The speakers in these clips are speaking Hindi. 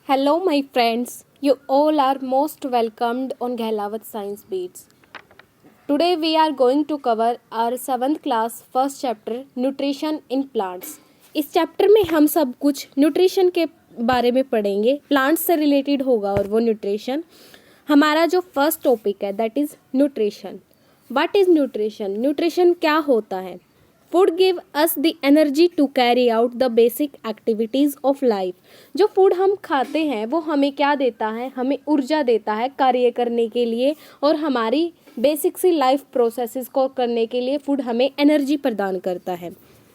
Hello, my friends. You all are most welcomed on Gehlavat Science Beats. Today, we are going to cover our 7th class first chapter Nutrition in Plants. इस चैप्टर में हम सब कुछ न्यूट्रिशन के बारे में पढ़ेंगे. प्लांट्स से रिलेटेड होगा और वो न्यूट्रिशन. हमारा जो फर्स्ट टॉपिक है that is nutrition. What is nutrition? Nutrition क्या होता है? Food give us the energy to carry out the basic activities of life. जो फूड हम खाते हैं वो हमें क्या देता है? हमें ऊर्जा देता है कार्य करने के लिए और हमारी बेसिक सी लाइफ प्रोसेसेस को करने के लिए फूड हमें एनर्जी प्रदान करता है.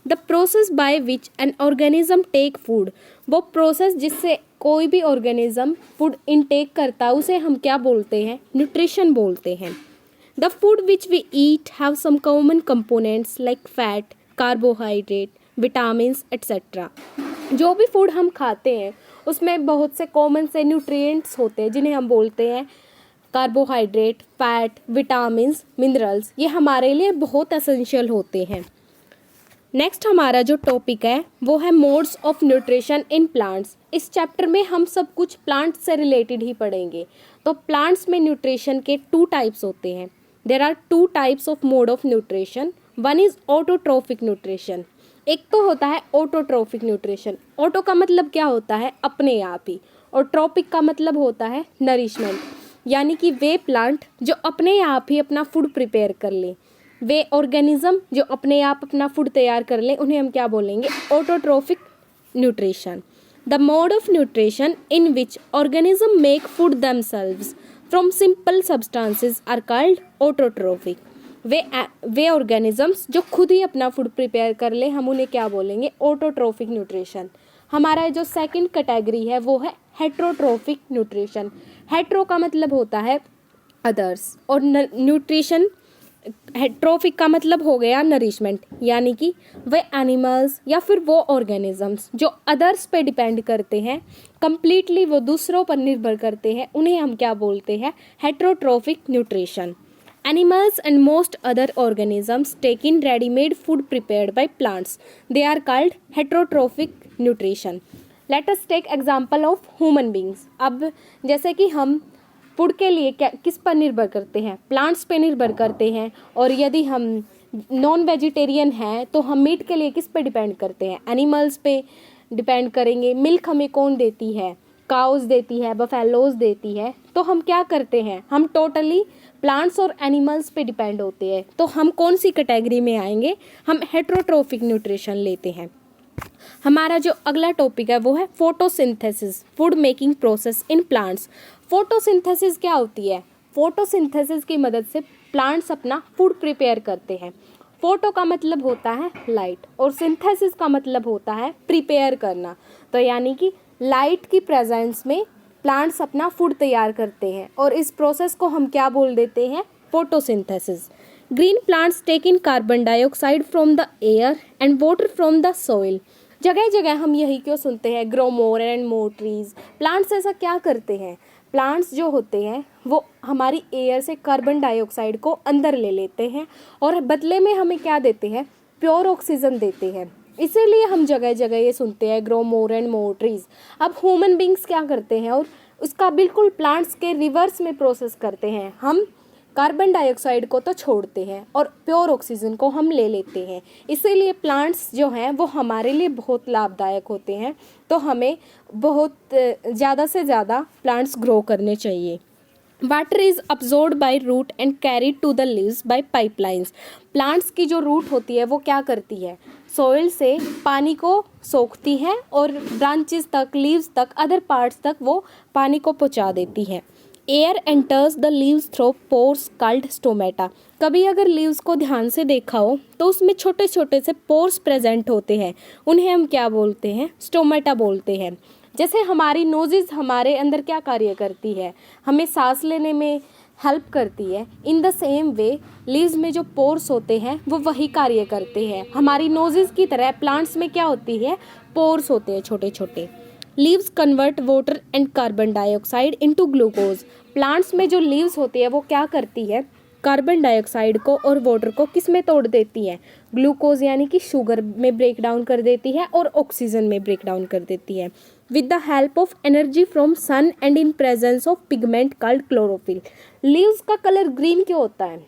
The process by which an organism take food, वो प्रोसेस जिससे कोई भी ऑर्गेनिज्म फूड इनटेक करता है उसे हम क्या बोलते हैं? न्यूट्रिशन बोलते हैं. The food which we eat have some common components like fat, carbohydrate, vitamins, etc. जो भी फूड हम खाते हैं उसमें बहुत से कॉमन से न्यूट्रिएंट्स होते हैं जिन्हें हम बोलते हैं कार्बोहाइड्रेट, फैट, विटामिन्स, मिनरल्स. ये हमारे लिए बहुत एसेंशियल होते हैं. नेक्स्ट हमारा जो टॉपिक है वो है modes of nutrition in plants. इस चैप्टर में हम सब कुछ प्लांट्स से रिलेटेड ही पढ़ेंगे. तो प्लांट्स में न्यूट्रिशन के 2 टाइप्स होते हैं. There are 2 types of mode of nutrition. One is autotrophic nutrition. एक तो होता है ऑटोट्रोफिक न्यूट्रिशन. ऑटो का मतलब क्या होता है? अपने आप ही. और ट्रोपिक का मतलब होता है नरिशमेंट, यानी कि वे प्लांट जो अपने आप ही अपना फूड प्रिपेयर कर लें, वे ऑर्गेनिज्म जो अपने आप अपना फूड तैयार कर लें, उन्हें हम क्या बोलेंगे? Autotrophic nutrition. The mode of nutrition in which organism make food themselves from simple substances are called autotrophic. वे ऑर्गेनिजम्स जो खुद ही अपना फूड प्रिपेयर कर ले, हम उन्हें क्या बोलेंगे? Autotrophic nutrition. हमारा जो सेकंड कैटेगरी है वो है हेट्रोट्रोफिक न्यूट्रिशन. हेट्रो का मतलब होता है अदर्स और न्यूट्रिशन. ट्रोफिक का मतलब हो गया नरिशमेंट, यानी कि वे एनिमल्स या फिर वो ऑर्गेनिजम्स जो अदर्स पे डिपेंड करते हैं, कंप्लीटली वो दूसरों पर निर्भर करते हैं, उन्हें हम क्या बोलते हैं? Heterotrophic nutrition. Animals and most other organisms take in ready-made food prepared by plants. They are called heterotrophic nutrition. Let us take example of human beings. अब जैसे कि हम फूड के लिए किस पर निर्भर करते हैं? प्लांट्स पे निर्भर करते हैं. और यदि हम नॉन वेजिटेरियन हैं तो हम मीट के लिए किस पे डिपेंड करते हैं? एनिमल्स पे डिपेंड करेंगे. मिल्क हमें कौन देती है? काउज देती है, बफेलोज देती है. तो हम क्या करते हैं? हम टोटली प्लांट्स और एनिमल्स पे डिपेंड होते हैं. तो हम कौन सी कैटेगरी में आएंगे? हम हेट्रोट्रोफिक न्यूट्रिशन लेते हैं. हमारा जो अगला टॉपिक है वो है photosynthesis, food making process in plants. Photosynthesis क्या होती है? फोटोसिंथेसिस की मदद से प्लांट्स अपना फूड प्रिपेयर करते हैं. फोटो का मतलब होता है लाइट और सिंथेसिस का मतलब होता है प्रिपेयर करना. तो यानी कि लाइट की प्रेजेंस में प्लांट्स अपना फूड तैयार करते हैं और इस प्रोसेस को हम क्या बोल देते हैं? Photosynthesis. Green plants take in carbon dioxide from the air and water from the soil. जगह जगह हम यही क्यों सुनते हैं? Grow more and more trees. Plants ऐसा क्या करते हैं? प्लांट्स जो होते हैं वो हमारी एयर से कार्बन डाइऑक्साइड को अंदर ले लेते हैं और बदले में हमें क्या देते हैं? प्योर ऑक्सीजन देते हैं. इसीलिए हम जगह जगह ये सुनते हैं grow more and more trees. अब ह्यूमन बींग्स क्या करते हैं और उसका बिल्कुल प्लांट्स के रिवर्स में प्रोसेस करते हैं. हम कार्बन डाइऑक्साइड को तो छोड़ते हैं और प्योर ऑक्सीजन को हम ले लेते हैं. इसीलिए प्लांट्स जो हैं वो हमारे लिए बहुत लाभदायक होते हैं. तो हमें बहुत ज़्यादा से ज़्यादा प्लांट्स ग्रो करने चाहिए. Water is absorbed by root and carried to the leaves by pipelines. Plants की जो रूट होती है वो क्या करती है? सॉइल से पानी को सोखती है और ब्रांचेस तक, लीव्स तक, अदर पार्ट्स तक वो पानी को पहुंचा देती है. Air enters the leaves through pores called stomata. कभी अगर लीव्स को ध्यान से देखा हो तो उसमें छोटे छोटे से पोर्स प्रेजेंट होते हैं, उन्हें हम क्या बोलते हैं? स्टोमेटा बोलते हैं. जैसे हमारी नोजेस हमारे अंदर क्या कार्य करती है? हमें सांस लेने में हेल्प करती है. In the same way leaves में जो पोर्स होते हैं वो वही कार्य करते हैं. हमारी नोजेस की तरह प्लांट्स में क्या होती है? पोर्स होते हैं छोटे छोटे. Leaves convert water and carbon dioxide into glucose. Plants में जो लीव्स होती है वो क्या करती है? कार्बन डाइऑक्साइड को और वाटर को किस में तोड़ देती है? ग्लूकोज यानी कि शुगर में ब्रेक डाउन कर देती है और ऑक्सीजन में ब्रेक डाउन कर देती है with the help of energy from sun and in presence of pigment called chlorophyll. Leaves का कलर ग्रीन क्यों होता है?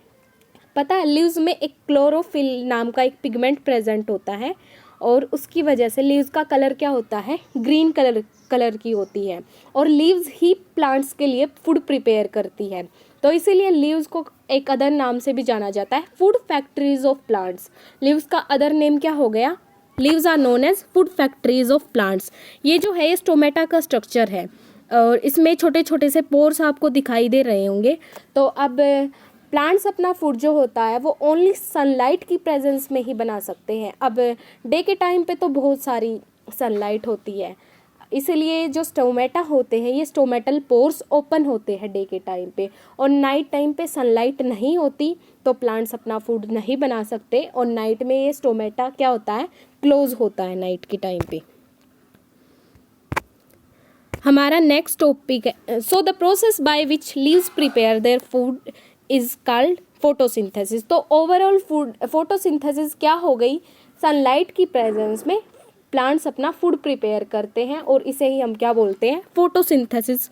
पता है, लीव्स में एक क्लोरोफिल नाम का एक पिगमेंट प्रेजेंट होता है और उसकी वजह से लीव्स का कलर क्या होता है? ग्रीन कलर की होती है। और लीव्स ही प्लांट्स के लिए फूड प्रिपेयर करती है, तो इसीलिए लीव्स को एक अदर नाम से भी जाना जाता है, food factories of plants. Leaves का अदर नेम क्या हो गया? Leaves are known as food factories of plants. ये जो है स्टोमेटा का स्ट्रक्चर है और इसमें छोटे छोटे से पोर्स आपको दिखाई दे रहे होंगे। तो अब प्लांट्स अपना फूड जो होता है वो ओनली सनलाइट की प्रेजेंस में ही बना सकते हैं। अब डे के टाइम पे तो बहुत सारी सनलाइट होती है, इसलिए जो स्टोमेटा होते हैं ये स्टोमेटल पोर्स ओपन होते हैं डे के टाइम पे, और नाइट टाइम पे सनलाइट नहीं होती तो प्लांट्स अपना फूड नहीं बना सकते, और नाइट में ये स्टोमेटा क्या होता है? क्लोज होता है नाइट के टाइम पे। हमारा नेक्स्ट टॉपिक है, so the process by which leaves prepare their food is called photosynthesis. तो ओवरऑल फोटोसिंथेसिस क्या हो गई? सनलाइट की प्रेजेंस में प्लांट्स अपना फूड प्रिपेयर करते हैं और इसे ही हम क्या बोलते हैं? फोटोसिंथेसिस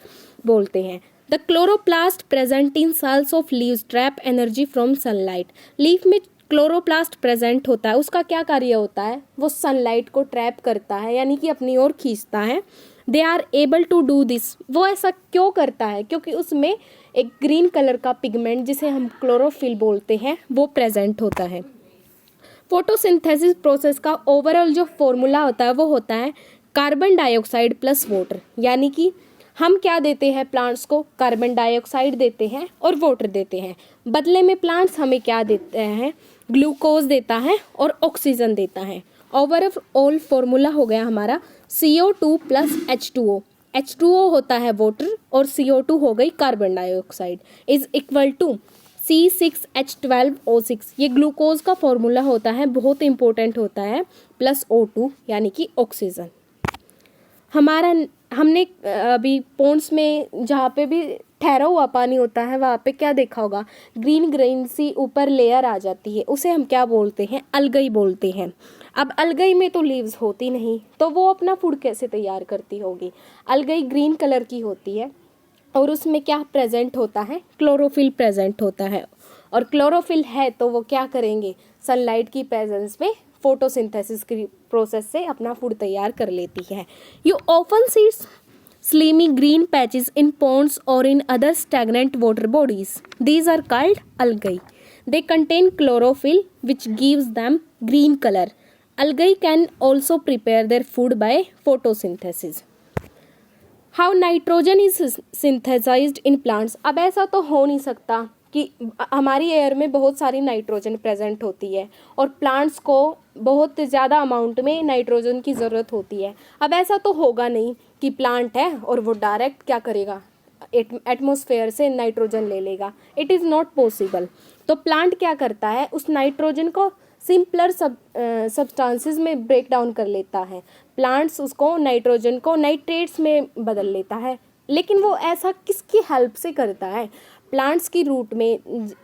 बोलते हैं। The chloroplast present in cells of leaves trap energy from sunlight. Leaf में क्लोरोप्लास्ट प्रेजेंट होता है, उसका क्या कार्य होता है? वो सनलाइट को ट्रैप करता है यानी कि अपनी ओर खींचता है। They are able to do this. वो ऐसा क्यों करता है? क्योंकि उसमें एक ग्रीन कलर का पिगमेंट जिसे हम क्लोरोफिल बोलते हैं वो प्रेजेंट होता है। फोटोसिंथेसिस प्रोसेस का ओवरऑल जो फॉर्मूला होता है वो होता है कार्बन डाइऑक्साइड प्लस वाटर, यानी कि हम क्या देते हैं प्लांट्स को? कार्बन डाइऑक्साइड देते हैं और वाटर देते हैं। बदले में प्लांट्स हमें क्या देते हैं? ग्लूकोज देता है और ऑक्सीजन देता है। ओवरऑल फॉर्मूला हो गया हमारा CO2 प्लस H2O। H2O होता है वाटर और CO2 हो गई carbon dioxide, is equal to C6H12O6। ये ग्लूकोज का फॉर्मूला होता है, बहुत इंपॉर्टेंट होता है, प्लस O2 यानी कि ऑक्सीजन। हमने अभी पॉन्ड्स में जहाँ पे भी ठहरा हुआ पानी होता है वहाँ पे क्या देखा होगा? ग्रीन ग्रीन सी ऊपर लेयर आ जाती है, उसे हम क्या बोलते हैं? अलगई बोलते हैं। अब अलगई में तो लीव्स होती नहीं, तो वो अपना फूड कैसे तैयार करती होगी? अलगई ग्रीन कलर की होती है और उसमें क्या प्रेजेंट होता है? क्लोरोफिल प्रेजेंट होता है, और क्लोरोफिल है तो वो क्या करेंगे? सनलाइट की प्रेजेंस में फोटोसिंथेसिस की प्रोसेस से अपना फूड तैयार कर लेती है। You often see slimy green patches in ponds or in other stagnant water bodies. These are called algae. They contain chlorophyll which gives them green color. Algae can also prepare their food by photosynthesis. How nitrogen is synthesized in plants? अब ऐसा तो हो नहीं सकता कि हमारी एयर में बहुत सारी नाइट्रोजन प्रेजेंट होती है और प्लांट्स को बहुत ज़्यादा अमाउंट में नाइट्रोजन की ज़रूरत होती है। अब ऐसा तो होगा नहीं कि प्लांट है और वो डायरेक्ट क्या करेगा? एटमॉस्फेयर से नाइट्रोजन ले लेगा। It is not possible. तो प्लांट क्या करता है? उस नाइट्रोजन को सिंपलर सब्सटेंसेस में ब्रेक डाउन कर लेता है। प्लांट्स उसको नाइट्रोजन को नाइट्रेट्स में बदल लेता है, लेकिन वो ऐसा किसकी हेल्प से करता है? प्लांट्स की रूट में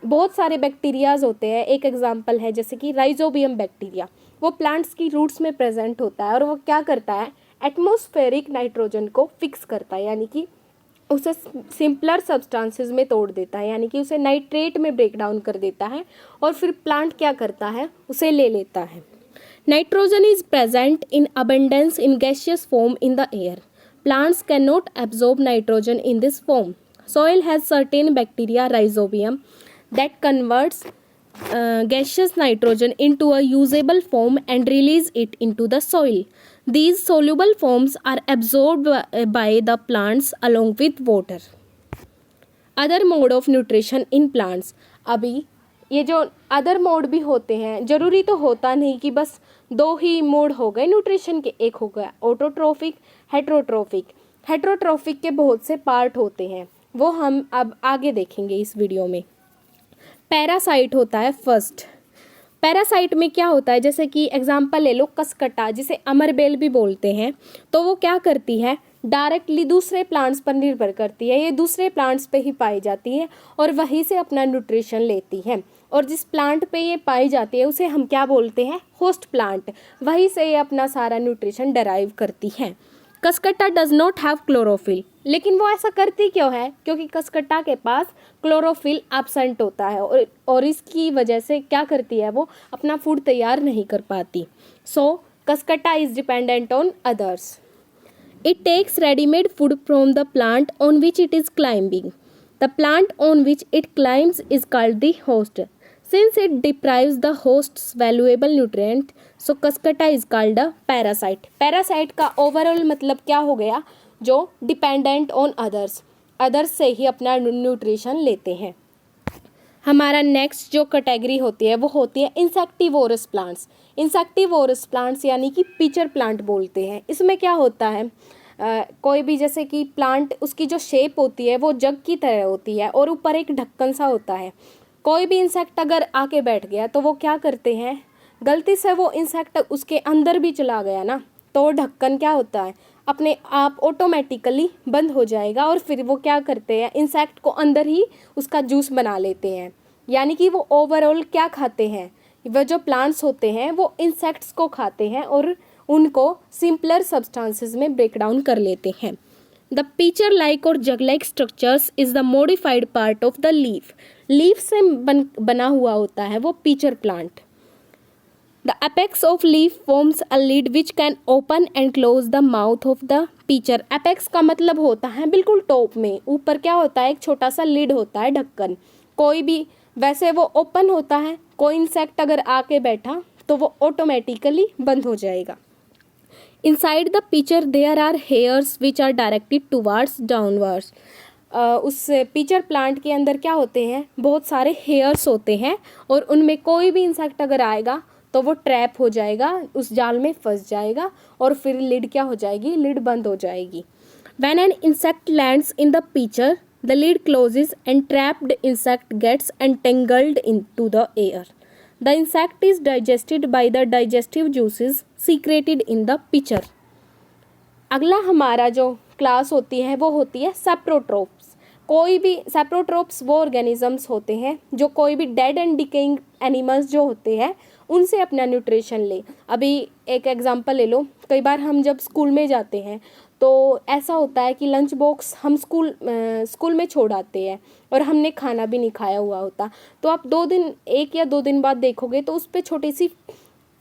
बहुत सारे बैक्टीरियाज होते हैं। एक एग्जांपल है जैसे कि राइजोबियम बैक्टीरिया, वो प्लांट्स की रूट्स में प्रेजेंट होता है और वो क्या करता है? एटमॉस्फेरिक नाइट्रोजन को फिक्स करता है, यानी कि उसे सिंपलर सब्सटेंसेस में तोड़ देता है, यानी कि उसे नाइट्रेट में ब्रेक डाउन कर देता है और फिर प्लांट क्या करता है? उसे ले लेता है। Nitrogen is present in abundance in gaseous form in the air. Plants can not absorb nitrogen in this form. Soil has certain bacteria, rhizobium, that converts gaseous nitrogen into a usable form and release it into the soil. These soluble forms are absorbed by the plants along with water. Other mode of nutrition in plants. अभी ये जो अदर मोड भी होते हैं, जरूरी तो होता नहीं कि बस दो ही मोड हो गए न्यूट्रिशन के। एक हो गया ऑटोट्रोफिक, हेट्रोट्रोफिक। हेट्रोट्रोफिक के बहुत से पार्ट होते हैं, वो हम अब आगे देखेंगे इस वीडियो में। पैरासाइट होता है फर्स्ट। पैरासाइट में क्या होता है? जैसे कि एग्जांपल ले लो कसकटा, जिसे अमरबेल भी बोलते हैं। तो वो क्या करती है? डायरेक्टली दूसरे प्लांट्स पर निर्भर करती है, ये दूसरे प्लांट्स पे ही पाई जाती है और वहीं से अपना न्यूट्रिशन लेती है। और जिस प्लांट पे ये पाई जाती है उसे हम क्या बोलते हैं, होस्ट प्लांट, वहीं से ये अपना सारा न्यूट्रिशन डराइव करती है। कसकट्टा डज नॉट हैव क्लोरोफिल, लेकिन वो ऐसा करती क्यों है, क्योंकि कसकट्टा के पास क्लोरोफिल एब्सेंट होता है और इसकी वजह से क्या करती है, वो अपना फूड तैयार नहीं कर पाती। So Cuscuta is dependent on others. It takes ready-made food from the plant on which it is climbing. The plant on which it climbs is called the host. Since it deprives the host's valuable nutrient, so Cuscuta is called a parasite. Parasite का overall मतलब क्या हो गया, जो dependent on others, others से ही अपना न्यूट्रिशन लेते हैं। हमारा नेक्स्ट जो कैटेगरी होती है वो होती है इंसेक्टिवोरस प्लांट्स। इंसेक्टिवोरस प्लांट्स यानी कि पिचर प्लांट बोलते हैं। इसमें क्या होता है, कोई भी जैसे कि प्लांट, उसकी जो शेप होती है वो जग की तरह होती है और ऊपर एक ढक्कन सा होता है। कोई भी इंसेक्ट अगर आके बैठ गया तो वो क्या करते हैं, गलती से वो इंसेक्ट उसके अंदर भी चला गया ना, तो वो ढक्कन क्या होता है, अपने आप ऑटोमेटिकली बंद हो जाएगा और फिर वो क्या करते हैं, इंसेक्ट को अंदर ही उसका जूस बना लेते हैं। यानी कि वो ओवरऑल क्या खाते हैं, वह जो प्लांट्स होते हैं वो इंसेक्ट्स को खाते हैं और उनको सिंपलर सब्सटेंसेस में ब्रेक डाउन कर लेते हैं। द पिचर लाइक और jug like structures is the modified part of the leaf. Leaf से बना हुआ होता है वो pitcher plant. The apex of leaf forms a lid which can open and close the mouth of the pitcher. Apex का मतलब होता है बिल्कुल टॉप में, ऊपर क्या होता है, एक छोटा सा लिड होता है, ढक्कन। कोई भी वैसे वो ओपन होता है, कोई इंसेक्ट अगर आके बैठा तो वो ऑटोमेटिकली बंद हो जाएगा। Inside the pitcher there are hairs which are directed towards downwards. उस पिचर प्लांट के अंदर क्या होते हैं, बहुत सारे हेयर्स होते हैं और उनमें कोई भी इंसेक्ट अगर आएगा तो वो ट्रैप हो जाएगा, उस जाल में फंस जाएगा और फिर लिड क्या हो जाएगी, लिड बंद हो जाएगी। When an insect lands in the pitcher, the lid closes and trapped insect gets entangled into the air. The insect is digested by the digestive juices secreted in the pitcher. अगला हमारा जो क्लास होती है वो होती है सेप्रोट्रोप्स। कोई भी सेप्रोट्रोप्स वो ऑर्गेनिजम्स होते हैं जो कोई भी डेड एंड डिकेइंग एनिमल्स जो होते हैं उनसे अपना न्यूट्रिशन ले। अभी एक एग्जांपल ले लो, कई बार हम जब स्कूल में जाते हैं तो ऐसा होता है कि लंच बॉक्स हम स्कूल में छोड़ आते हैं और हमने खाना भी नहीं खाया हुआ होता, तो आप 1 या 2 दिन बाद देखोगे तो उस पर छोटी सी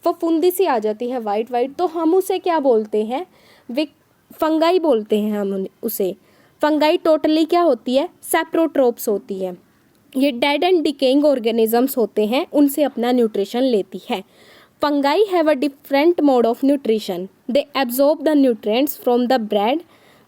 फफूंदी सी आ जाती है, वाइट, तो हम उसे क्या बोलते हैं, वे फंगाई बोलते हैं हम उसे। फंगाई टोटली क्या होती है, सेप्रोट्रोप्स होती है। ये डेड एंड डिकेइंग ऑर्गेनिजम्स होते हैं, उनसे अपना न्यूट्रिशन लेती है। Fungi have a different mode of nutrition. They absorb the nutrients from the bread.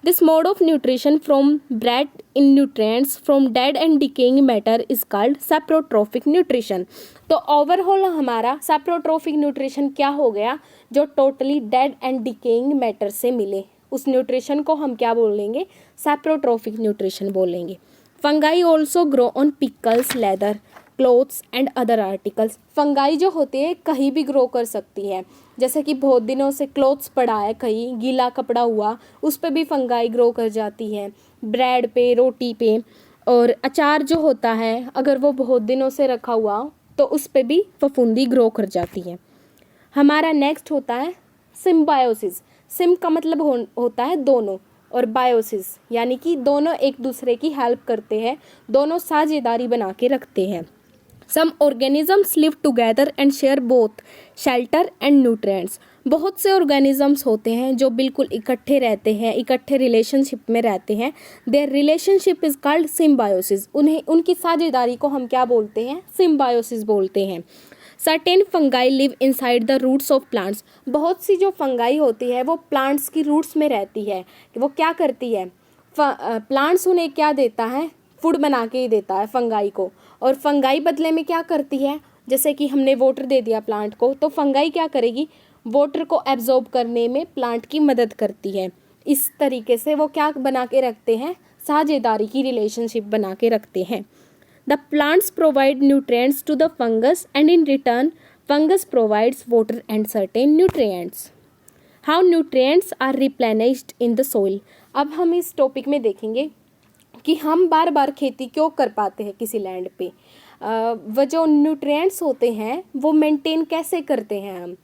This mode of nutrition from bread in nutrients from dead and decaying matter is called saprotrophic nutrition. तो ओवरऑल हमारा सेप्रोट्रोफिक न्यूट्रिशन क्या हो गया, जो totally dead and decaying matter से मिले, उस न्यूट्रिशन को हम क्या बोलेंगे, सेप्रोट्रोफिक न्यूट्रिशन बोलेंगे। Fungi also grow on pickles, leather, clothes and other articles. Fungi जो होती है कहीं भी ग्रो कर सकती है, जैसे कि बहुत दिनों से क्लोथ्स पड़ा है, कहीं गीला कपड़ा हुआ, उस पर भी फंगाई ग्रो कर जाती है, ब्रेड पे, रोटी पे। और अचार जो होता है अगर वो बहुत दिनों से रखा हुआ तो उस पर भी फफूंदी ग्रो कर जाती है। हमारा नेक्स्ट होता है सिम्बायोसिस। सिम का मतलब होता है दोनों, और बायोसिस यानी कि दोनों एक दूसरे की हेल्प करते हैं, दोनों साझेदारी बना के रखते हैं। Some organisms live together and share both shelter and nutrients. बहुत से ऑर्गेनिजम्स होते हैं जो बिल्कुल इकट्ठे रहते हैं, इकट्ठे रिलेशनशिप में रहते हैं। Their relationship is called symbiosis. उनकी साझेदारी को हम क्या बोलते हैं, सिम्बायोसिस बोलते हैं। Certain fungi live inside the roots of plants. बहुत सी जो फंगाई होती है वो प्लांट्स की रूट्स में रहती है। वो क्या करती है, प्लांट्स उन्हें क्या देता है, फूड बना के ही देता है फंगाई को, और फंगाई बदले में क्या करती है, जैसे कि हमने वाटर दे दिया प्लांट को तो फंगाई क्या करेगी, वाटर को एब्जॉर्ब करने में प्लांट की मदद करती है। इस तरीके से वो क्या बना के रखते हैं, साझेदारी की रिलेशनशिप बना के रखते हैं। The plants provide nutrients to the fungus and in return fungus provides water and certain nutrients. How nutrients are replenished in the soil. अब हम इस टॉपिक में देखेंगे कि हम बार बार खेती क्यों कर पाते हैं किसी लैंड पे। वह जो न्यूट्रिएंट्स होते हैं वो मेंटेन कैसे करते हैं हम।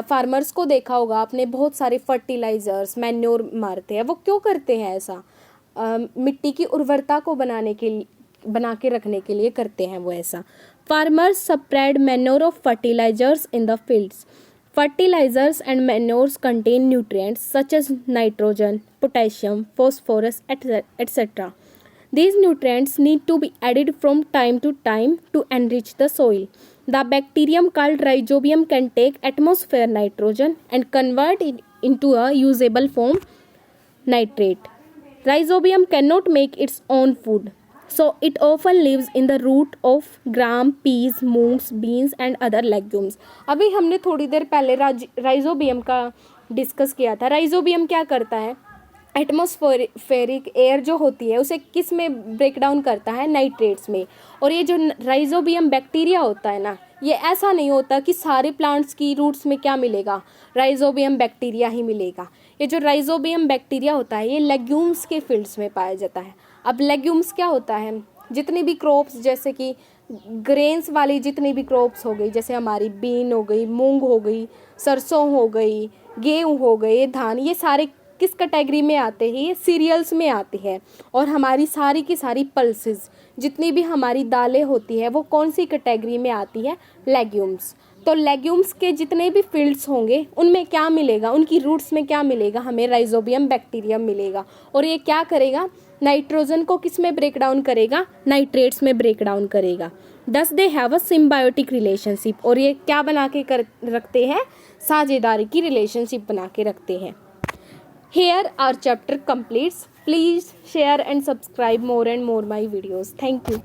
फार्मर्स को देखा होगा आपने, बहुत सारे फर्टिलाइजर्स मैन्योर मारते हैं। वो क्यों करते हैं ऐसा? मिट्टी की उर्वरता को बना के रखने के लिए करते हैं वो ऐसा। Farmers spread manure of fertilisers in the fields. Fertilizers and manures contain nutrients such as nitrogen, potassium, phosphorus, etc. These nutrients need to be added from time to time to enrich the soil. The bacterium called rhizobium can take atmosphere nitrogen and convert it into a usable form, nitrate. Rhizobium cannot make its own food, so it often lives in the root of gram, peas, मूंग्स, beans and other legumes. अभी हमने थोड़ी देर पहले राइजोबियम का डिस्कस किया था। राइजोबियम क्या करता है? एटमॉस्फेरिक एयर जो होती है उसे किस में ब्रेक डाउन करता है? नाइट्रेट्स में। और ये जो राइजोबियम बैक्टीरिया होता है ना, ये ऐसा नहीं होता कि सारे प्लांट्स की रूट्स में क्या मिलेगा, राइजोबियम बैक्टीरिया ही मिलेगा। ये जो राइजोबियम बैक्टीरिया होता है ये लेग्यूम्स के फील्ड्स में पाया जाता है। अब लेग्यूम्स क्या होता है? जितनी भी क्रॉप्स, जैसे कि ग्रेन्स वाली जितनी भी क्रॉप्स हो गई, जैसे हमारी बीन हो गई, मूंग हो गई, सरसों हो गई, गेहूँ हो गए, धान, ये सारे किस कैटेगरी में आते हैं? ये सीरियल्स में आती है। और हमारी सारी की सारी पल्सेस, जितनी भी हमारी दालें होती है वो कौन सी कैटेगरी में आती है? लेग्यूम्स। तो लेग्यूम्स के जितने भी फील्ड्स होंगे उनमें क्या मिलेगा? उनकी रूट्स में क्या मिलेगा? हमें राइजोबियम बैक्टीरियम मिलेगा। और ये क्या करेगा? नाइट्रोजन को किस में ब्रेक डाउन करेगा? नाइट्रेट्स में ब्रेक डाउन करेगा। दस they have a symbiotic relationship. और ये क्या बना के रखते हैं? साझेदारी की रिलेशनशिप बना के रखते हैं। Here our chapter completes. Please share and subscribe more and more my videos. Thank you.